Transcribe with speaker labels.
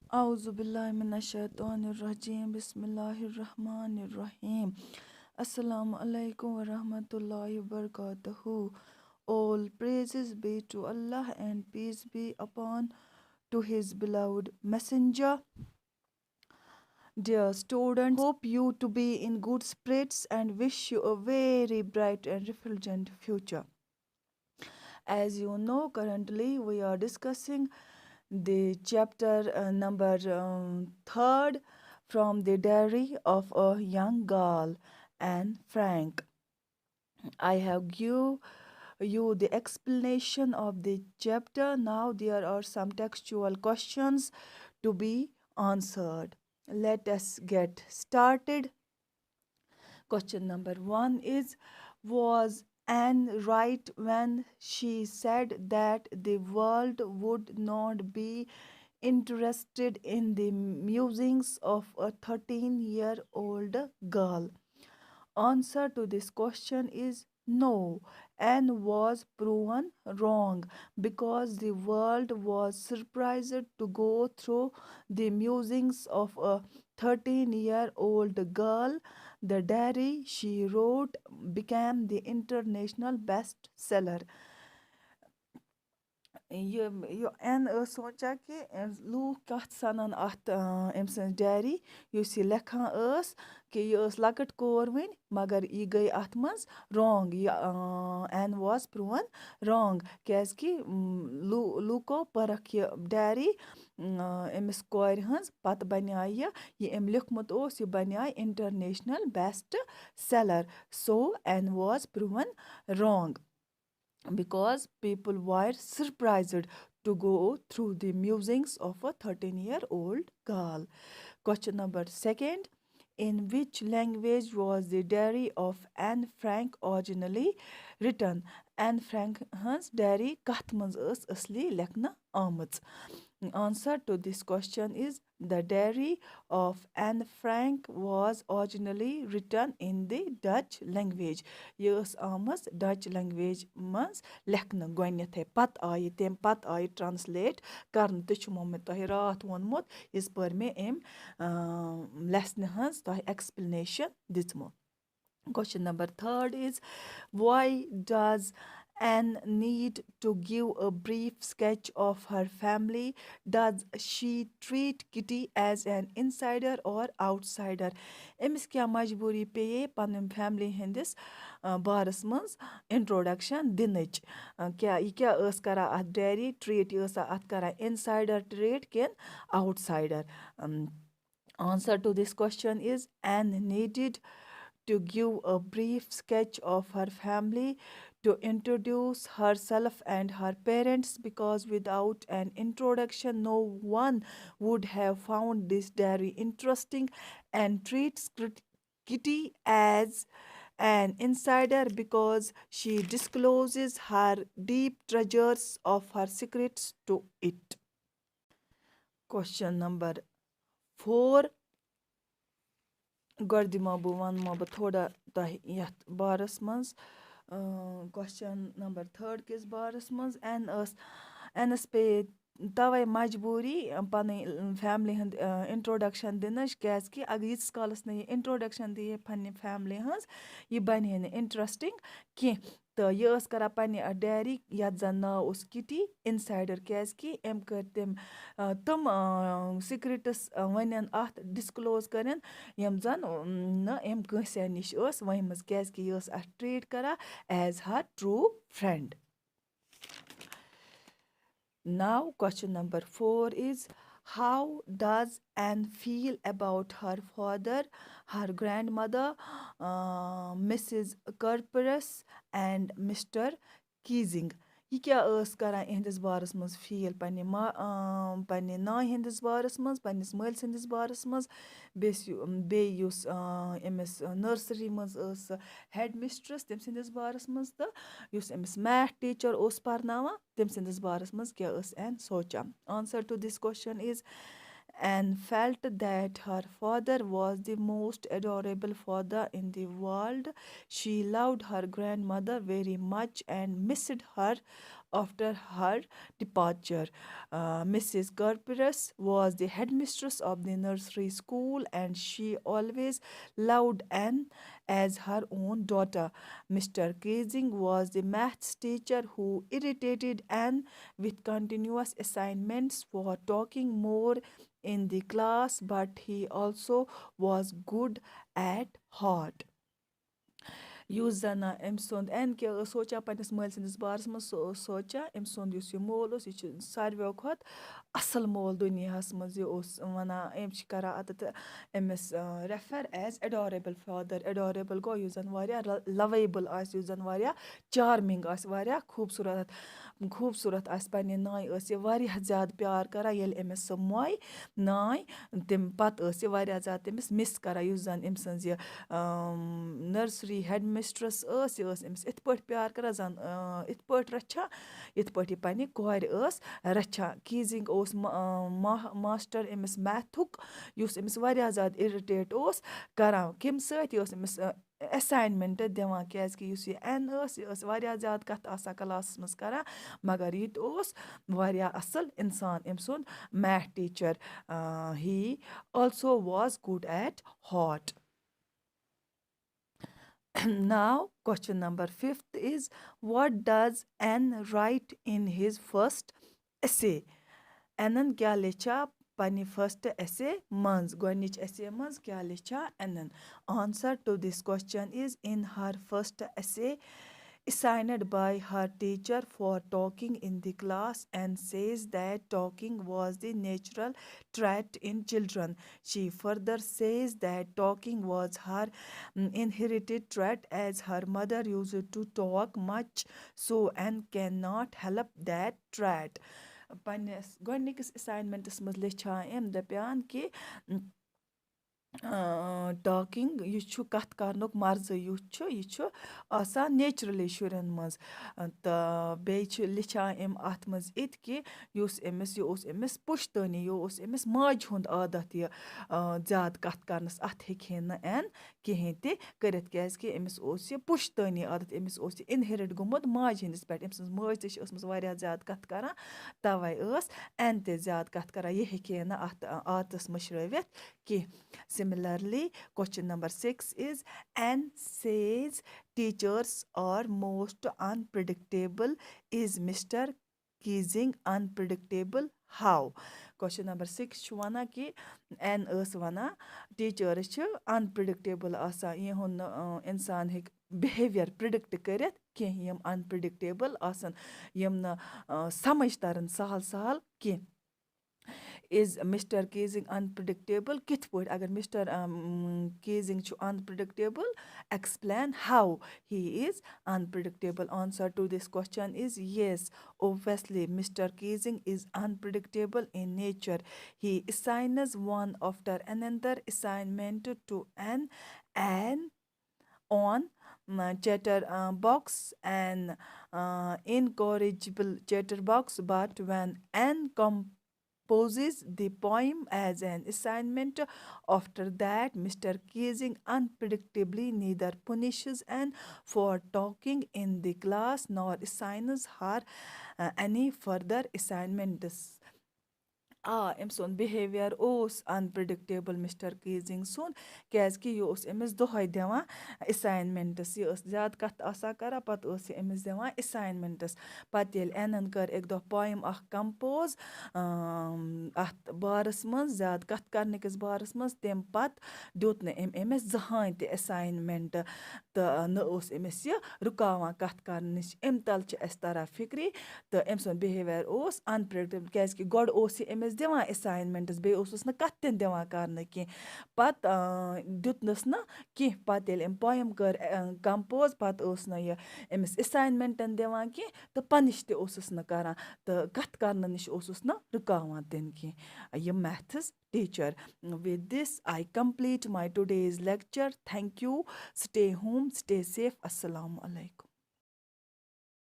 Speaker 1: Auzu billahi minash-shaytanir-rajim. Bismillahir-rahmanir-rahim. Assalamu alaikum wa rahmatullahi wa barakatuhu. All praises be to Allah and peace be upon to His beloved Messenger. Dear students, hope you to be in good spirits and wish you a very bright and refulgent future. As you know, currently we are discussing the chapter number third from the diary of a young girl, Anne Frank. I have give you the explanation of the chapter. Now there are some textual questions to be answered. Let us get started. Question number one is: was Anne right when she said that the world would not be interested in the musings of a 13-year-old girl? Answer to this question is no, and was proven wrong because the world was surprised to go through the musings of a 13-year-old girl. The diary she wrote became the international bestseller. یہِ N ٲس سونٛچان کہِ لوٗکھ کَتھ سَنَن اَتھ أمۍ سٕنٛز dairy یُس یہِ لیکھان ٲس کہِ یہِ ٲس لۄکٕٹ کوٗر وٕنۍ مگر یہِ گٔے اَتھ منٛز رانٛگ یہِ این واز پرٛوٗوَن رانٛگ کیٛازِکہِ لوٗکو پٔرٕکھ یہِ ڈیری أمِس کورِ ہٕنٛز پَتہٕ بَنیٛاے یہِ أمۍ لیوٚکھمُت اوس یہِ بَنیٛاے international best seller so and was proven wrong because people were surprised to go through the musings of a 13-year-old girl. Question number second: in which language was the diary of Anne Frank originally written? Anne Frank hans diary kath manz ٲس اصلی لیکھنہٕ آمٕژ? Answer to this question is the diary of Anne Frank was originally written in the Dutch language. یہِ ٲس آمٕژ Dutch language منٛز لیکھنہٕ گۄڈنٮ۪تھٕے پَتہٕ آیہِ تَمہِ پَتہٕ آیہِ ٹرٛانسلیٹ کَرنہٕ تہِ چھُمو مےٚ تۄہہِ راتھ ووٚنمُت یِژ پٔر مےٚ أمۍ لیسنہِ ہٕنٛز تۄہہِ ایٚکٕسپلنیشَن دِژمو. Question number third is why does Anne need to give a brief sketch of her family? Does she treat Kitty as an insider or outsider? أمِس کیٛاہ مجبوٗری پیٚیے پنٕنۍ فیملی ہٕنٛدِس بارس منٛز اِنٹرٛوڈَکشَن دِنٕچ کیٛاہ یہِ کیٛاہ ٲس کَران اَتھ ڈیری ٹرٛیٖٹ یہِ ٲسا اَتھ کَران اِنسایڈَر ٹرٛیٖٹ کِنہٕ outsider? Answer to this question is Anne needed to give a brief sketch of her family to introduce herself and her parents because without an introduction no one would have found this diary interesting, and treats Kitty as an insider because she discloses her deep treasures of her secrets to it. Question number 4. گۄڈٕ دِمو بہٕ تھوڑا تۄہہِ یَتھ بارَس منٛز question number 3 کِس بارَس منٛز اینَس پیٚیہِ تَوَے مجبوٗری پَنٕنۍ فیملی ہُنٛد اِنٹرٛوڈَکشَن دِنٕچ کیٛازِکہِ اگر ییٖتِس کالَس نہٕ یہِ اِنٹرٛوڈَکشَن دی ہے پنٛنہِ فیملی ہٕنٛز یہِ بَنہِ ہے نہٕ اِنٹرٛسٹِنٛگ کینٛہہ تہٕ یہِ ٲس کَران پنٛنہِ اَتھ ڈیری یَتھ زَن ناو اوس کِٹی اِنسایڈَر کیٛازِکہِ أمۍ کٔرۍ تٔمۍ تِم سِکرِٹٕس ؤنٮ۪ن اَتھ ڈِسکلوز کٔرِنۍ یِم زَن نہٕ أمۍ کٲنٛسے نِش ٲس ؤنۍمٕژ کیٛازِکہِ یہِ ٲس اَتھ ٹرٛیٖٹ کَران as her true friend. Now, question number 4 is how does Anne feel about her father, her grandmother, Mrs. Kerberos, and Mr. Keesing? یہِ کیٛاہ ٲس کَران یِہنٛدِس بارَس منٛز فیٖل پنٛنہِ نانہِ ہِنٛدِس بارَس منٛز پنٛنِس مٲلۍ سٕنٛدِس بارَس منٛز بیٚیہِ یُس أمِس نٔرسری منٛز ٲس سۄ ہٮ۪ڈ مِسٹرٛس تٔمۍ سٕنٛدِس بارَس منٛز تہٕ یُس أمِس میتھ ٹیٖچَر اوس پَرناوان تٔمۍ سٕنٛدِس بارَس منٛز کیٛاہ ٲس Anne سونٛچان. Answer to this question is Anne felt that her father was the most adorable father in the world. She loved her grandmother very much and missed her after her departure. Mrs. Gerperus was the headmistress of the nursery school, and she always loved Anne as her own daughter. Mr. Casing was the maths teacher who irritated Anne with continuous assignments for talking more in the class, but he also was good at heart. یُس زَن أمۍ سُنٛد N کے ٲس سونٛچان پنٛنِس مٲلۍ سٕنٛدِس بارَس منٛز سُہ ٲس سونٛچان أمۍ سُنٛد یُس یہِ مول اوس یہِ چھُ ساروِیو کھۄتہٕ اَصٕل مول دُنیاہَس منٛز یہِ اوس وَنان أمۍ چھِ کَران اَتٮ۪تھ أمِس رٮ۪فَر ایز اٮ۪ڈاریبٕل فادَر اٮ۪ڈاریبٕل گوٚو یُس زَن واریاہ لَویبٕل آسہِ یُس زَن واریاہ چارمِنٛگ آسہِ واریاہ خوٗبصوٗرت آسہِ پنٛنہِ نانہِ ٲس یہِ واریاہ زیادٕ پیار کَران ییٚلہِ أمِس سۄ مۄے نانۍ تمہِ پَتہٕ ٲس یہِ واریاہ زیادٕ تٔمِس مِس کَران یُس زَن أمۍ سٕنٛز یہِ نٔرسری ہٮ۪ڈ مِسٹرٛس ٲس یہِ ٲس أمِس یِتھ پٲٹھۍ پیار کَران زَن یِتھ پٲٹھۍ رَچھان یِتھ پٲٹھۍ یہِ پنٛنہِ کورِ ٲس رَچھان کیٖزِنٛگ اوس ماسٹَر أمِس میتھُک یُس أمِس واریاہ زیادٕ اِرِٹیٹ اوس کَران کَمہِ سۭتۍ یہِ اوس أمِس اٮ۪ساینمٮ۪نٛٹ دِوان کیٛازِکہِ یُس یہِ اٮ۪ن ٲس یہِ ٲس واریاہ زیادٕ کَتھٕ آسان کَلاسَس منٛز کَران مگر یہِ تہِ اوس واریاہ اَصٕل اِنسان أمۍ سُنٛد math teacher he also was good at heart. Now, question number 5th is, what does N write in his first essay? N کیٛاہ لیٚچھا پنٛنہِ فٔسٹ essay منٛز گۄڈنِچ essay منٛز کیٛاہ لیٚچھا N? Answer to this question is, in her first essay assigned by her teacher for talking in the class, and says that talking was the natural trait in children. She further says that talking was her inherited trait, as her mother used to talk much, so and cannot help that trait. پنٛنِس گۄڈنِکِس اِساینمٮ۪نٛٹَس منٛز لیٚچھان أمۍ دَپیٛان کہِ talking یہِ چھُ کَتھ کَرنُک مَرزٕ یُس چھُ یہِ چھُ آسان نیچرٔلی شُرٮ۪ن منٛز تہٕ بیٚیہِ چھِ لیٚچھان أمۍ اَتھ منٛز یِتہِ کہِ یُس أمِس یہِ اوس أمِس پُشتٲنی یہِ اوس أمِس ماجہِ ہُنٛد عادت یہِ زیادٕ کَتھ کَرنَس اَتھ ہیٚکہِ ہے نہٕ اٮ۪ن کِہیٖنۍ تہِ کٔرِتھ کیٛازِکہِ أمِس اوس یہِ پُشتٲنی عادت أمِس اوس یہِ اِنہِرِٹ گوٚمُت ماجہِ ہِنٛدِس پٮ۪ٹھ أمۍ سٕنٛز مٲج تہِ چھِ ٲسمٕژ واریاہ زیادٕ کَتھ کَران تَوَے ٲس اٮ۪ن تہِ زیادٕ کَتھ کَران یہِ ہیٚکہِ ہے نہٕ اَتھ عادتَس مٔشرٲوِتھ کینٛہہ. Similarly, question number 6 is, N says teachers are most unpredictable. Is Mr. Keesing unpredictable? How? Question number 6 چھُ وَنان کہِ N ٲس وَنان ٹیٖچٲرٕس چھِ اَنپِرٛڈِکٹیبٕل آسان یِہُنٛد نہٕ اِنسان ہیٚکہِ بِہیوِیَر پرٛڈِکٹ کٔرِتھ کینٛہہ یِم اَنپِرٛڈِکٹیبٕل آسان یِم نہٕ سَمٕجھ تَرَن سَہل سَہل کینٛہہ. Is Mr. Keesing unpredictable? کِتھ پٲٹھۍ اگر Mr. Keesing چھُ unpredictable, explain how he is unpredictable. Answer to this question is yes, obviously Mr. Keesing is unpredictable in nature. He assigns one after another assignment to an on chatterbox, an incorrigible chatterbox, but when an composes the poem as an assignment, after that Mr. Keesing unpredictably neither punishes Anne for talking in the class nor assigns her any further assignments. أمۍ سُنٛد behaviour اوس unpredictable mister کیٖزِنٛگ سُنٛد کیٛازِکہِ یہِ اوس أمِس دۄہَے دِوان اِساینمٮ۪نٛٹٕس یہِ ٲس زیادٕ کَتھ آسان کَران پَتہٕ ٲس یہِ أمِس دِوان اِساینمٮ۪نٛٹٕس پَتہٕ ییٚلہِ اٮ۪نَن کٔر اَکہِ دۄہ پویِم اَکھ کَمپوز اَتھ بارَس منٛز زیادٕ کَتھ کَرنٕکِس بارَس منٛز تمہِ پَتہٕ دیُت نہٕ أمۍ أمِس زٕہٕنۍ تہِ اِساینمٮ۪نٛٹ تہٕ نہ اوس أمِس یہِ رُکاوان کَتھ کَرنٕچ اَمہِ تَل چھِ اَسہِ تَران فِکرِ تہٕ أمۍ سُنٛد بِہیوِیَر اوس اَنپِرٛڈِکٹیبٕل کیٛازِکہِ گۄڈٕ اوس یہِ أمِس دِوان اِساینمٮ۪نٛٹٕس بیٚیہِ اوسُس نہٕ کَتھ تہِ نہٕ دِوان کَرنہٕ کینٛہہ پَتہٕ دیُتنَس نہٕ کینٛہہ پَتہٕ ییٚلہِ أمۍ پویِم کٔر کَمپوز پَتہٕ اوس نہٕ یہِ أمِس اِساینمٮ۪نٛٹَن دِوان کینٛہہ تہٕ پَنِش تہِ اوسُس نہٕ کَران تہٕ کَتھ کَرنہٕ نِش اوسُس نہٕ رُکاوان تہِ نہٕ کینٛہہ یہِ maths teacher. With this, I complete my today's lecture. Thank you. Stay home, stay safe. Assalamu alaikum.